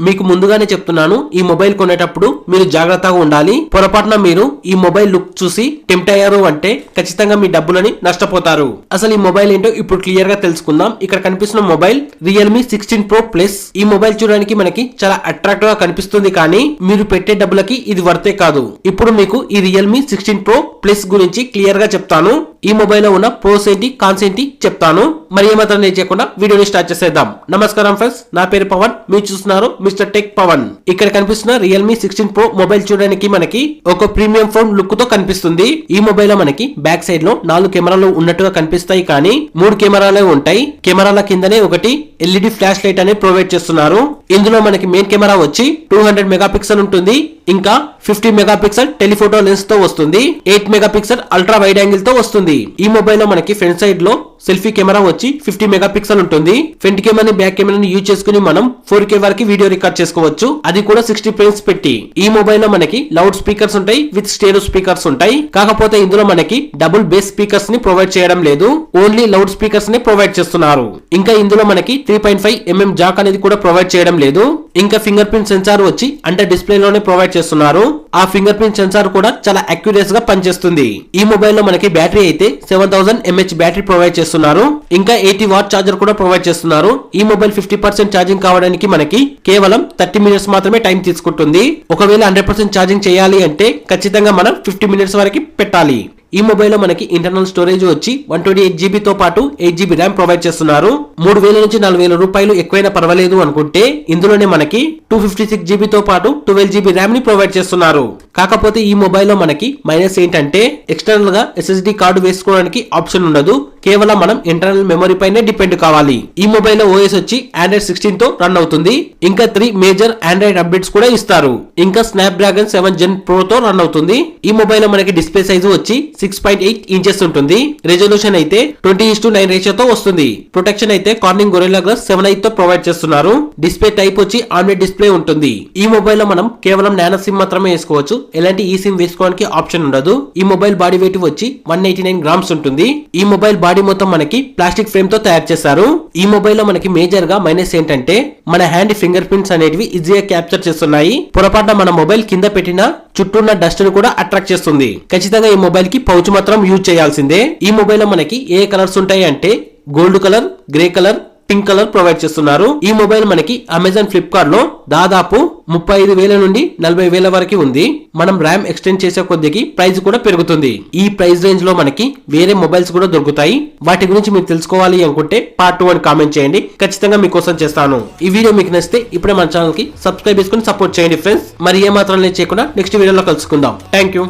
మీకు ముందుగానే చెప్తున్నాను, ఈ మొబైల్ కొనేటప్పుడు మీరు జాగ్రత్తగా ఉండాలి. పొరపాటున మీరు ఈ మొబైల్ లుక్ చూసి టెంప్ట్ అయ్యారు అంటే ఖచ్చితంగా మీ డబ్బులని నష్టపోతారు. అసలు ఈ మొబైల్ ఏంటో ఇప్పుడు క్లియర్ గా తెలుసుకుందాం. ఇక్కడ కనిపిస్తున్న మొబైల్ రియల్మీ 16 Pro Plus. ఈ మొబైల్ చూడడానికి మనకి చాలా అట్రాక్టివ్ గా కనిపిస్తుంది, కానీ మీరు పెట్టే డబ్బులకి ఇది వర్తే కాదు. ఇప్పుడు మీకు ఈ రియల్మీ 16 Pro Plus గురించి క్లియర్ గా చెప్తాను. ఈ మొబైల్ లో ఉన్న ప్రోస్ ఏంటి, కాన్స్ ఏంటి చెప్తాను. మరి ఏమాత్రం నేను చేయకుండా వీడియోని స్టార్ట్ చేసేద్దాం. నమస్కారం ఫ్రెండ్స్, నా పేరు పవన్, మీరు చూస్తున్నారు మిస్టర్ టెక్ పవన్. ఇక్కడ కనిపిస్తున్న రియల్మీ 16 Pro మొబైల్ చూడడానికి మనకి ఒక ప్రీమియం ఫోన్ లుక్ తో కనిపిస్తుంది. ఈ మొబైల్ లో మనకి బ్యాక్ సైడ్ లో 4 కెమెరాలు ఉన్నట్టుగా కనిపిస్తాయి, కానీ 3 కెమెరాలే ఉంటాయి. కెమెరాల కిందనే ఒకటి ఎల్ఈడి ఫ్లాష్ లైట్ అనేది ప్రొవైడ్ చేస్తున్నారు. ఇందులో మనకి మెయిన్ కెమెరా వచ్చి 200 మెగాపిక్సెల్ ఉంటుంది. ఇంకా 50 మెగాపిక్సెల్ టెలిఫోటో లెన్స్ తో వస్తుంది. 8 మెగాపిక్సెల్ అల్ట్రా వైడ్ యాంగిల్ తో వస్తుంది. ఈ మొబైల్ లో మనకి ఫ్రంట్ సైడ్ లో సెల్ఫీ కెమెరా వచ్చి 50 మెగాపిక్సెల్ ఉంటుంది. ఫ్రంట్ కెమెరాని బ్యాక్ కెమెరాని యూజ్ చేసుకుని మనం 4K వరకు వీడియో రికార్డ్ చేసుకోవచ్చు, అది కూడా 60 ఫ్రేమ్స్ పెట్టి. ఈ మొబైల్ లో మనకి లౌడ్ స్పీకర్స్ ఉంటాయి, విత్ స్టెరియో స్పీకర్స్ ఉంటాయి. కాకపోతే ఇందులో మనకి డబుల్ బేస్ స్పీకర్స్ ని ప్రొవైడ్ చేయడం లేదు, ఓన్లీ లౌడ్ స్పీకర్స్ ని ప్రొవైడ్ చేస్తున్నారు. ఇంకా ఇందులో మనకి 3.5mm జాక్ అనేది కూడా ప్రొవైడ్ చేయడం లేదు. ఇంకా ఫింగర్ ప్రింట్ సెన్సార్ వచ్చి అండర్ డిస్ప్లే లోనే ప్రొవైడ్ చేస్తున్నారు. ఆ ఫింగర్ ప్రింట్ సెన్సార్ కూడా చాలా అక్యురేట్ గా పనిచేస్తుంది. ఈ మొబైల్ లో మనకి బ్యాటరీ అయితే 7000 mAh బ్యాటరీ ప్రొవైడ్ చేస్తున్నారు. ఇంకా 80 వాట్ చార్జర్ కూడా ప్రొవైడ్ చేస్తున్నారు. ఈ మొబైల్ 50% ఛార్జింగ్ కావడానికి మనకి కేవలం 30 మినిట్స్ మాత్రమే టైం తీసుకుంటుంది. ఒకవేళ 100% ఛార్జింగ్ చేయాలి అంటే ఖచ్చితంగా మనం 50 మినిట్స్ వరకు పెట్టాలి. ఈ మొబైల్ లో మనకి ఇంటర్నల్ స్టోరేజ్ వచ్చి 128GB తో పాటు 8GB ర్యామ్ ప్రొవైడ్ చేస్తున్నారు. 3000 నుంచి 4000 రూపాయలు ఎక్కువైనా పర్వాలేదు అనుకుంటే ఇందులోనే మనకి 256GB తో పాటు 12GB ర్యామ్ ని ప్రొవైడ్ చేస్తున్నారు. కాకపోతే ఈ మొబైల్ లో మనకి మైనస్ ఏంటంటే ఎక్స్టర్నల్ గా SSD కార్డు వేసుకోవడానికి ఆప్షన్ ఉండదు. కేవలం మనం ఇంటర్నల్ మెమరీ పైనే డిపెండ్ కావాలి. ఈ మొబైల్ లో OS వచ్చి Android 16 తో రన్ అవుతుంది. ఇంకా 3 మేజర్ ఆండ్రాయిడ్ అప్డేట్స్ కూడా ఇస్తారు. ఇంకా స్నాప్డ్రాగన్ 7 Gen Pro తో రన్ అవుతుంది. ఈ మొబైల్ లో మనకి డిస్ప్లే సైజు వచ్చి 6.8 ఇంచెస్ ఉంటుంది. రెజల్యూషన్ అయితే 20:9 రేషియోతో వస్తుంది. ప్రొటెక్షన్ అయితే కార్నింగ్ గొరిల్లా గ్లాస్ 7i తో ప్రొవైడ్ చేస్తున్నారు. డిస్ప్లే టైప్ వచ్చి ఆమ్లెట్ డిస్ప్లే ఉంటుంది. ఈ మొబైల్ లో మనం కేవలం నానో సిమ్ మాత్రమే వేసుకోవచ్చు, ఎలాంటి ఈ సిమ్ వేసుకోవడానికి ఆప్షన్ ఉండదు. ఈ మొబైల్ బాడీ వెయిట్ వచ్చి 189 గ్రామ్స్ ఉంటుంది. ఈ మొబైల్ బాడీ మొత్తం మనకి ప్లాస్టిక్ ఫ్రేమ్ తో తయారు చేశారు. ఈ మొబైల్ లో మనకి మేజర్ గా మైనస్ ఏంటంటే మన హ్యాండ్ ఫింగర్ ప్రింట్స్ అనేటివి ఈజీగా క్యాప్చర్ చేస్తున్నాయి. పొరపాటున మన మొబైల్ కింద పెట్టిన చుట్టూన్న డస్ట్ ను కూడా అట్రాక్ట్ చేస్తుంది. ఖచ్చితంగా ఈ మొబైల్ కి పౌచ్ మాత్రం యూజ్ చేయాల్సిందే. ఈ మొబైల్ లో మనకి ఏ కలర్స్ ఉంటాయి అంటే gold colour, grey colour, pink colour provide చేస్తున్నారు. ఈ మొబైల్ మనకి అమెజాన్, ఫ్లిప్కార్ట్ లో దాదాపు 35,000 నుండి 40,000 వరకు ఉంది. మనం ర్యామ్ ఎక్స్టెండ్ చేసే కొద్దికి ప్రైస్ కూడా పెరుగుతుంది. ఈ ప్రైస్ రేంజ్ లో మనకి వేరే మొబైల్స్ కూడా దొరుకుతాయి. వాటి గురించి మీరు తెలుసుకోవాలి అనుకుంటే పార్ట్ 2 అని కామెంట్ చేయండి, ఖచ్చితంగా మీకోసం చేస్తాను. ఈ వీడియో మీకు నచ్చితే ఇప్పుడే మన ఛానల్ కి సబ్స్క్రైబ్ చేసుకుని సపోర్ట్ చేయండి ఫ్రెండ్స్. మరి ఏమాత్రం లేట్ చేయకుండా నెక్స్ట్ వీడియోలో కలుసుకుందాం. Thank you.